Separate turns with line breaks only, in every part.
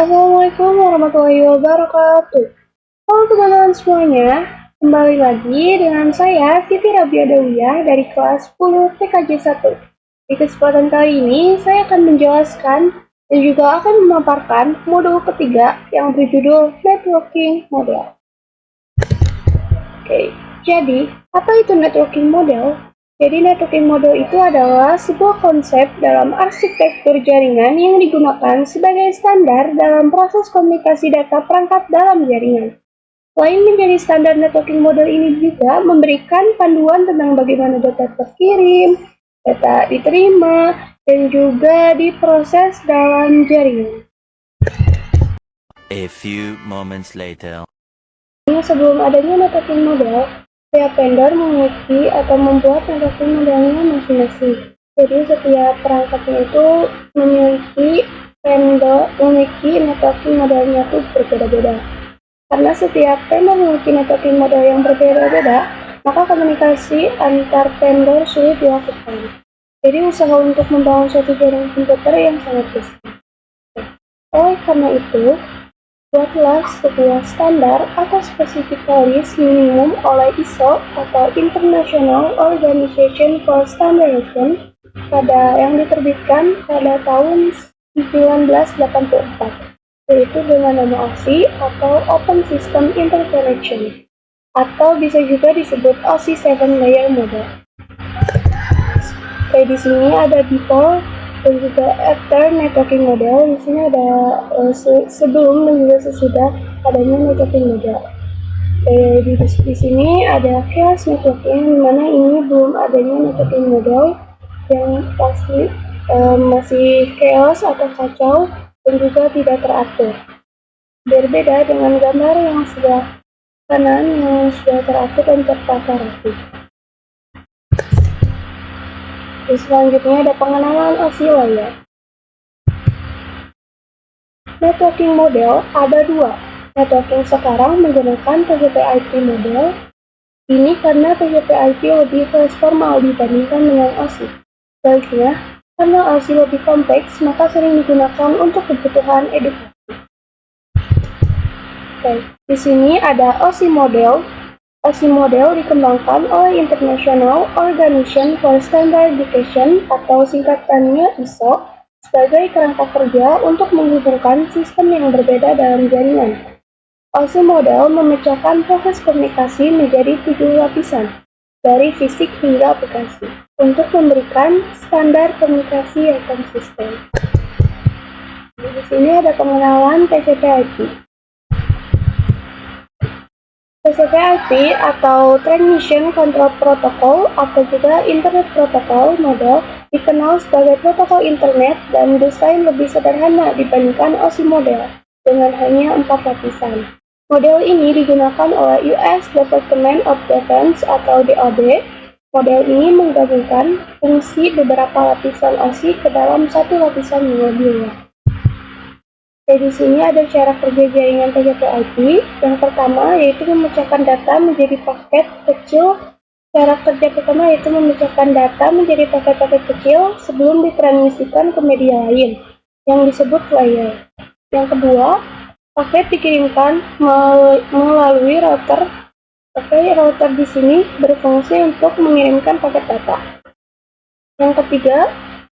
Assalamualaikum warahmatullahi wabarakatuh. Halo teman-teman semuanya, kembali lagi dengan saya Siti Rabia Dawiyah dari kelas 10 TKJ 1. Di kesempatan kali ini saya akan menjelaskan dan juga akan memaparkan modul ketiga yang berjudul Networking Model. Jadi apa itu networking model? Jadi networking model itu adalah sebuah konsep dalam arsitektur jaringan yang digunakan sebagai standar dalam proses komunikasi data perangkat dalam jaringan. Selain menjadi standar, networking model ini juga memberikan panduan tentang bagaimana data terkirim, data diterima, dan juga diproses dalam jaringan.
A few moments later.
Sebelum adanya networking model, setiap vendor memiliki atau membuat networking modelnya masing-masing. Jadi setiap perangkatnya itu memiliki networking modelnya itu berbeda-beda. Karena setiap vendor memiliki networking model yang berbeda-beda, maka komunikasi antar vendor sulit dilakukan. Jadi usaha untuk membangun suatu jaringan komputer yang sangat besar. Oleh karena itu, buatlah sebuah standar atau spesifikalis minimum oleh ISO atau International Organization for Standardization yang diterbitkan pada tahun 1984, yaitu dengan nama OSI atau Open System Interconnection, atau bisa juga disebut OSI 7 Layer Model. Di sini ada before dan juga after networking model. Di sini ada sebelum dan juga sesudah adanya networking model. Di sini ada chaos networking, di mana ini belum adanya networking model yang pasti masih chaos atau kacau dan juga tidak teratur. Berbeda dengan gambar yang sebelah kanan yang sudah teratur dan tertata rapi. Selanjutnya ada pengenalan OSI layer. Networking model ada dua. Networking sekarang menggunakan TCP/IP model. Ini karena TCP/IP lebih formal dibandingkan dengan OSI. Sebaliknya, karena OSI lebih kompleks, maka sering digunakan untuk kebutuhan edukasi. Di sini ada OSI model. OSI model dikembangkan oleh International Organization for Standardization atau singkatannya ISO sebagai kerangka kerja untuk menghubungkan sistem yang berbeda dalam jaringan. OSI model memecahkan proses komunikasi menjadi 7 lapisan, dari fisik hingga aplikasi, untuk memberikan standar komunikasi yang konsisten. Di sini ada pengenalan TCP/IP. TCP/IP atau Transmission Control Protocol atau juga Internet Protocol model dikenal sebagai protokol internet dan desain lebih sederhana dibandingkan OSI model dengan hanya 4 lapisan. Model ini digunakan oleh US Department of Defense atau DoD. Model ini menggabungkan fungsi beberapa lapisan OSI ke dalam satu lapisan modelnya. Di sini ada cara kerja jaringan TCP/IP. Yang pertama yaitu memecahkan data menjadi paket kecil. Cara kerja pertama yaitu memecahkan data menjadi paket-paket kecil sebelum ditransmisikan ke media lain, yang disebut layer. Yang kedua, paket dikirimkan melalui router. Router di sini berfungsi untuk mengirimkan paket data. Yang ketiga,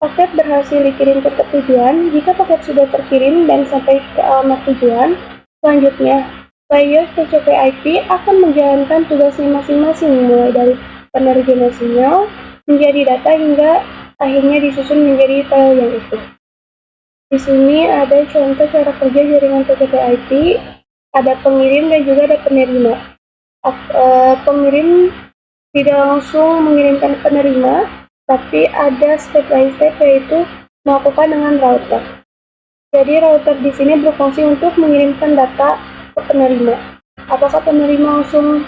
paket berhasil dikirim ke tujuan. Jika paket sudah terkirim dan sampai ke alamat tujuan, selanjutnya layer TCP/IP akan menjalankan tugasnya masing-masing, mulai dari penerjemah sinyal menjadi data hingga akhirnya disusun menjadi file yang utuh. Di sini ada contoh cara kerja jaringan TCP/IP. Ada pengirim dan juga ada penerima. Pengirim tidak langsung mengirimkan penerima, tapi ada step by step yaitu melakukan dengan router. Jadi router di sini berfungsi untuk mengirimkan data ke penerima. Apakah penerima langsung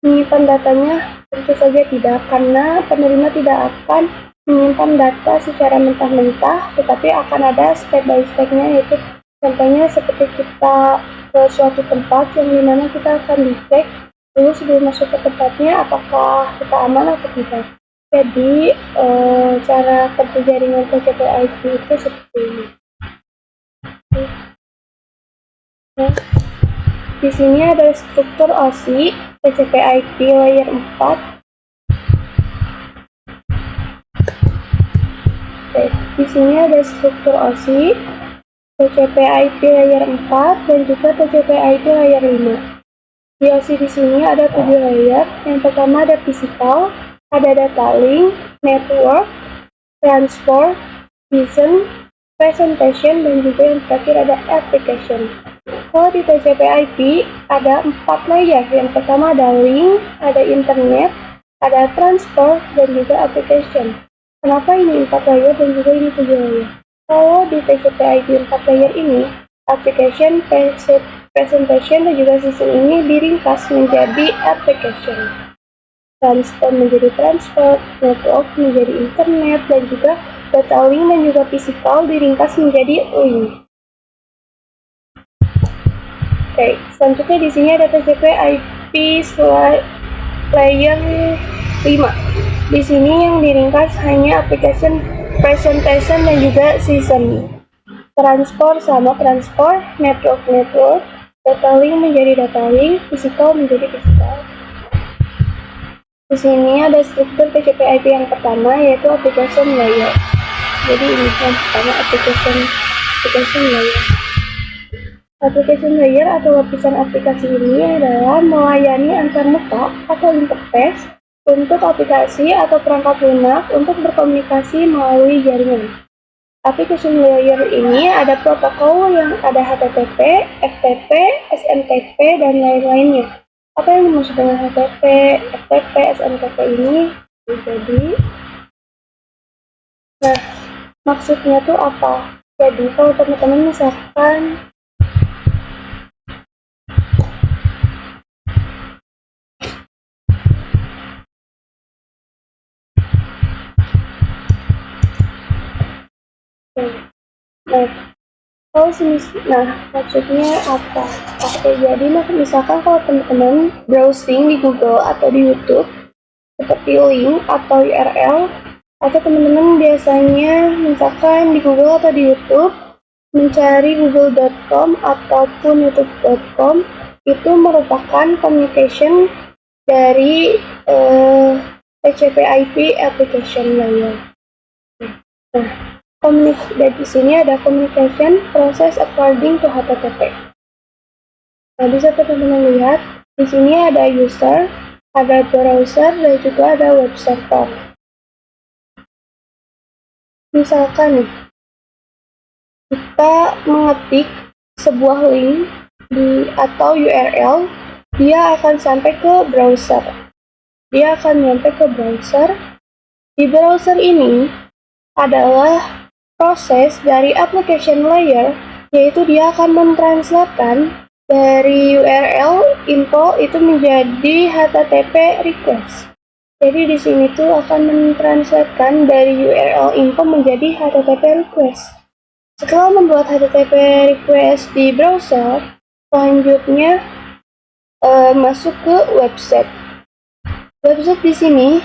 menyimpan datanya? Tentu saja tidak, karena penerima tidak akan menyimpan data secara mentah-mentah, tetapi akan ada step by step-nya, yaitu contohnya seperti kita ke suatu tempat yang dimana kita akan dicek dulu sebelum masuk ke tempatnya apakah kita aman atau tidak. Jadi cara kerja jaringan TCP/IP itu seperti ini. Nah, di sini ada struktur OSI TCP/IP layer 4. Oke, di sini ada struktur OSI TCP/IP layer 4 dan juga TCP/IP layer 5. Di OSI di sini ada 7 layer. Yang pertama ada physical, ada data link, network, transport, vision, presentation, dan juga yang terakhir ada application. Kalau di TCP/IP ada 4 layer. Yang pertama ada link, ada internet, ada transport, dan juga application. Kenapa ini 4 layer dan juga ini 7 layer? Kalau di TCP/IP 4 layer ini, application, presentation, dan juga system ini diringkas menjadi application. Transport menjadi transport, network menjadi internet, dan juga data link dan juga physical diringkas menjadi link. Oke, selanjutnya di sini ada TCP/IP layer 5. Di sini yang diringkas hanya application, presentation, dan juga season. Transport sama transport, network, data link menjadi data link, physical menjadi physical. Di sini ada struktur TCP/IP yang pertama yaitu application layer. Jadi ini yang pertama application layer. Application layer atau lapisan aplikasi ini adalah melayani antarmuka atau interface untuk aplikasi atau perangkat lunak untuk berkomunikasi melalui jaringan. Application layer ini ada protokol yang ada HTTP, FTP, SMTP, dan lain-lainnya. Apa yang dimaksud dengan HTTP, FTP, SMTP ini? Jadi, nah, maksudnya tuh apa? Jadi, kalau teman-teman misalkan maksudnya apa? Oke, jadi misalkan kalau teman-teman browsing di Google atau di YouTube seperti link atau URL, atau teman-teman biasanya misalkan di Google atau di YouTube mencari google.com ataupun youtube.com, itu merupakan communication dari TCP/IP application layer. Nah, dari sini ada communication process according to HTTP. Nah, bisa teman-teman lihat di sini ada user, ada browser, dan juga ada web server. Misalkan nih, kita mengetik sebuah link atau URL, dia akan sampai ke browser. Di browser ini adalah proses dari application layer, yaitu dia akan mentranslatekan dari URL info itu menjadi HTTP request. Jadi di sini tuh akan mentranslatekan dari URL info menjadi HTTP request. Setelah membuat HTTP request di browser, selanjutnya masuk ke website. Website di sini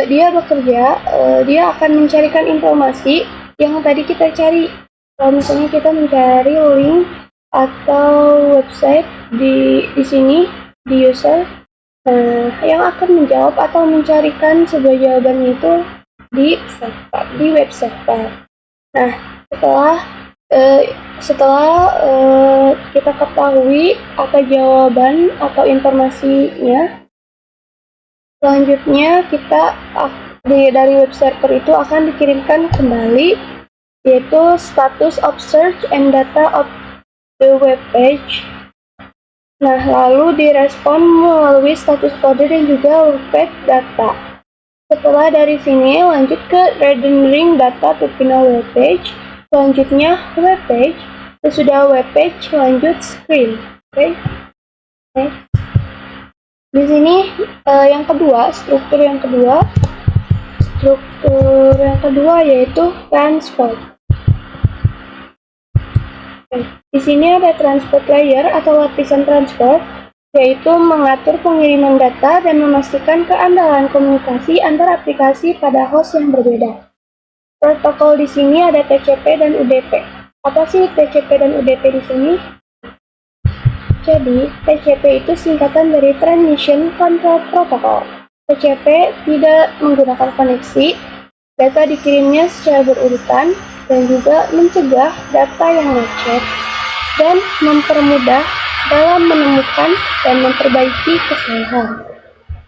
dia bekerja, dia akan mencarikan informasi yang tadi kita cari. Kalau misalnya kita mencari link atau website di sini di user, yang akan menjawab atau mencarikan sebuah jawaban itu di web server. Nah, setelah kita ketahui apa jawaban atau informasinya, selanjutnya kita dari web server itu akan dikirimkan kembali, yaitu status of search and data of the web page. Nah, lalu direspon melalui status kode dan juga web page data. Setelah dari sini lanjut ke rendering data to final web page, selanjutnya web page, sesudah web page lanjut screen. Oke. Di sini struktur yang kedua yaitu transport. Di sini ada transport layer atau lapisan transport, yaitu mengatur pengiriman data dan memastikan keandalan komunikasi antar aplikasi pada host yang berbeda. Protokol di sini ada TCP dan UDP. Apa sih TCP dan UDP di sini? Jadi, TCP itu singkatan dari Transmission Control Protocol. TCP tidak menggunakan koneksi, data dikirimnya secara berurutan, dan juga mencegah data yang lecet, dan mempermudah dalam menemukan dan memperbaiki kesalahan.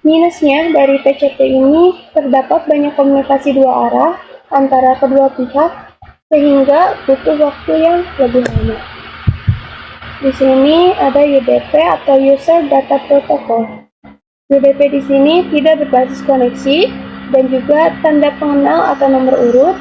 Minusnya dari TCP ini terdapat banyak komunikasi dua arah antara kedua pihak, sehingga butuh waktu yang lebih lama. Di sini ada UDP atau User Data Protocol. UDP di sini tidak berbasis koneksi dan juga tanda pengenal atau nomor urut,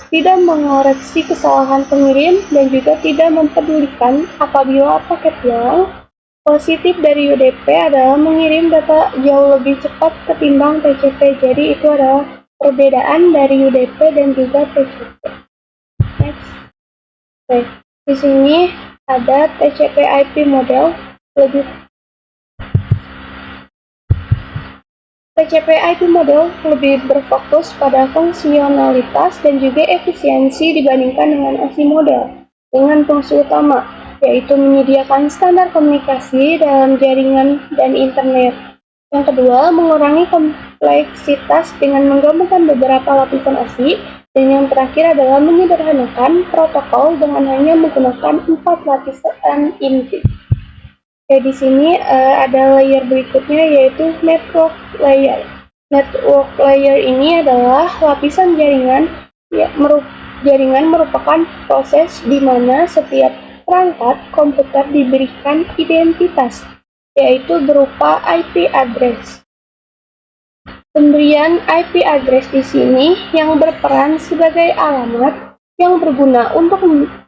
tidak mengoreksi kesalahan pengirim dan juga tidak mempedulikan apabila paket hilang. Positif dari UDP adalah mengirim data jauh lebih cepat ketimbang TCP. Jadi itu adalah perbedaan dari UDP dan juga TCP. Next. Oke, di sini ada TCP/IP model. TCP/IP model lebih berfokus pada fungsionalitas dan juga efisiensi dibandingkan dengan ASI model dengan fungsi utama, yaitu menyediakan standar komunikasi dalam jaringan dan internet. Yang kedua, mengurangi kompleksitas dengan menggabungkan beberapa lapisan ASI. Dan yang terakhir adalah menyederhanakan protokol dengan hanya menggunakan 4 lapisan inti. Oke, di sini ada layer berikutnya yaitu network layer. Network layer ini adalah lapisan jaringan. Jaringan merupakan proses di mana setiap perangkat komputer diberikan identitas, yaitu berupa IP address. Pemberian IP address di sini yang berperan sebagai alamat yang berguna untuk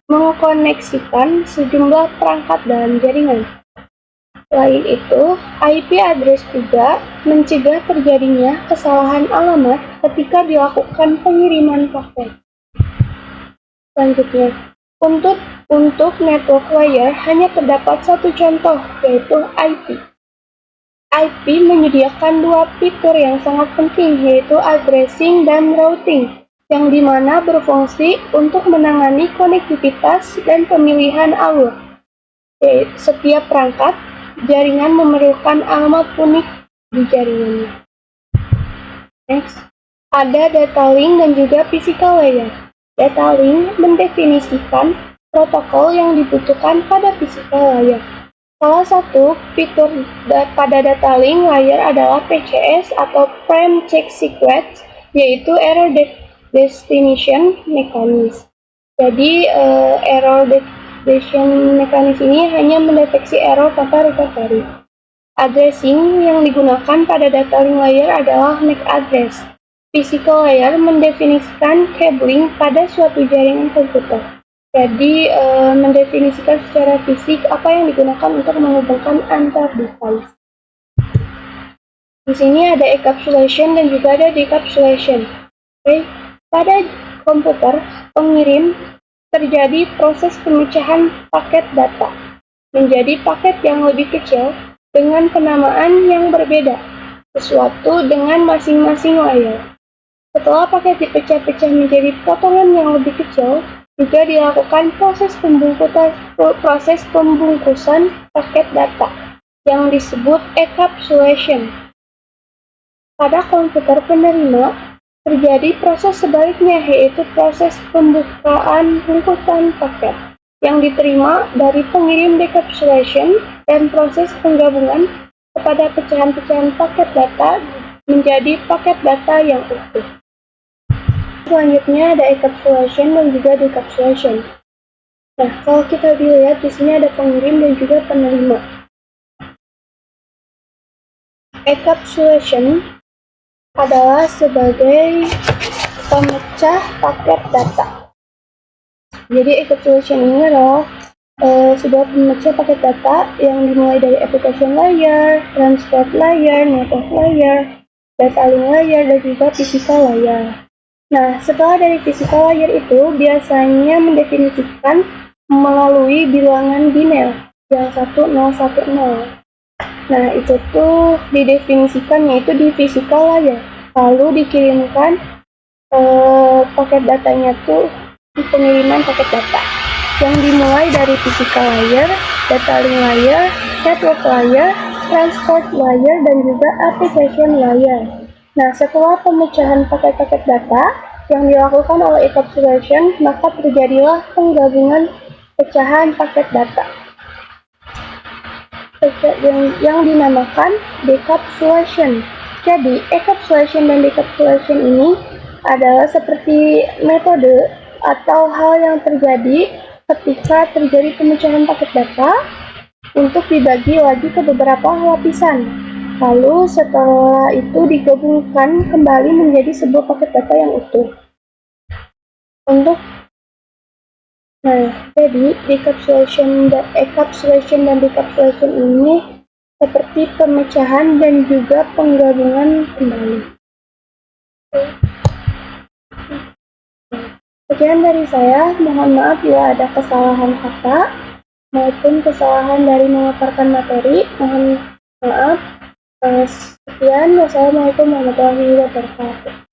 mengkoneksikan sejumlah perangkat dalam jaringan. Selain itu, IP address juga mencegah terjadinya kesalahan alamat ketika dilakukan pengiriman paket. Selanjutnya, untuk network layer hanya terdapat satu contoh, yaitu IP. IP menyediakan dua fitur yang sangat penting, yaitu addressing dan routing, yang dimana berfungsi untuk menangani konektivitas dan pemilihan alur. Setiap perangkat jaringan memerlukan alamat unik di jaringannya. Next, ada data link dan juga physical layer. Data link mendefinisikan protokol yang dibutuhkan pada physical layer. Salah satu fitur pada data link layer adalah PCS atau Frame Check Sequence, yaitu Error Destination Mechanism. Jadi, Error Destination Mechanism ini hanya mendeteksi error tanpa recovery. Addressing yang digunakan pada data link layer adalah MAC address. Physical layer mendefinisikan cabling pada suatu jaringan komputer. Jadi, mendefinisikan secara fisik apa yang digunakan untuk menghubungkan antar device. Di sini ada encapsulation dan juga ada decapsulation. Oke. Pada komputer pengirim terjadi proses pemecahan paket data menjadi paket yang lebih kecil dengan penamaan yang berbeda, sesuatu dengan masing-masing layer. Setelah paket dipecah-pecah menjadi potongan yang lebih kecil, juga dilakukan proses pembungkusan paket data yang disebut encapsulation. Pada komputer penerima, terjadi proses sebaliknya, yaitu proses pembukaan bungkusan paket yang diterima dari pengirim decapsulation dan proses penggabungan kepada pecahan-pecahan paket data menjadi paket data yang utuh. Selanjutnya ada encapsulation dan juga decapsulation. Nah, kalau kita dilihat di sini ada pengirim dan juga penerima. Encapsulation adalah sebagai pemecah paket data. Jadi encapsulation ini adalah sebuah pemecah paket data yang dimulai dari application layer, transport layer, network layer, data link layer, dan juga physical layer. Nah, setelah dari physical layer itu biasanya mendefinisikan melalui bilangan biner yang 1010. Nah, itu tuh didefinisikan yaitu di physical layer. Lalu dikirimkan paket datanya tuh di pengiriman paket data. yang dimulai dari physical layer, data link layer, network layer, transport layer, dan juga application layer. Nah, setelah pemecahan paket-paket data yang dilakukan oleh encapsulation, maka terjadilah penggabungan pecahan paket data yang dinamakan decapsulation. Jadi, encapsulation dan decapsulation ini adalah seperti metode atau hal yang terjadi ketika terjadi pemecahan paket data untuk dibagi lagi ke beberapa lapisan. Lalu setelah itu digabungkan kembali menjadi sebuah paket data yang utuh. Jadi encapsulation dan decapsulation ini seperti pemecahan dan juga penggabungan kembali. Sekian dari saya, mohon maaf bila ada kesalahan kata maupun kesalahan dari memaparkan materi. Mohon maaf. Sekian, wassalamualaikum warahmatullahi wabarakatuh.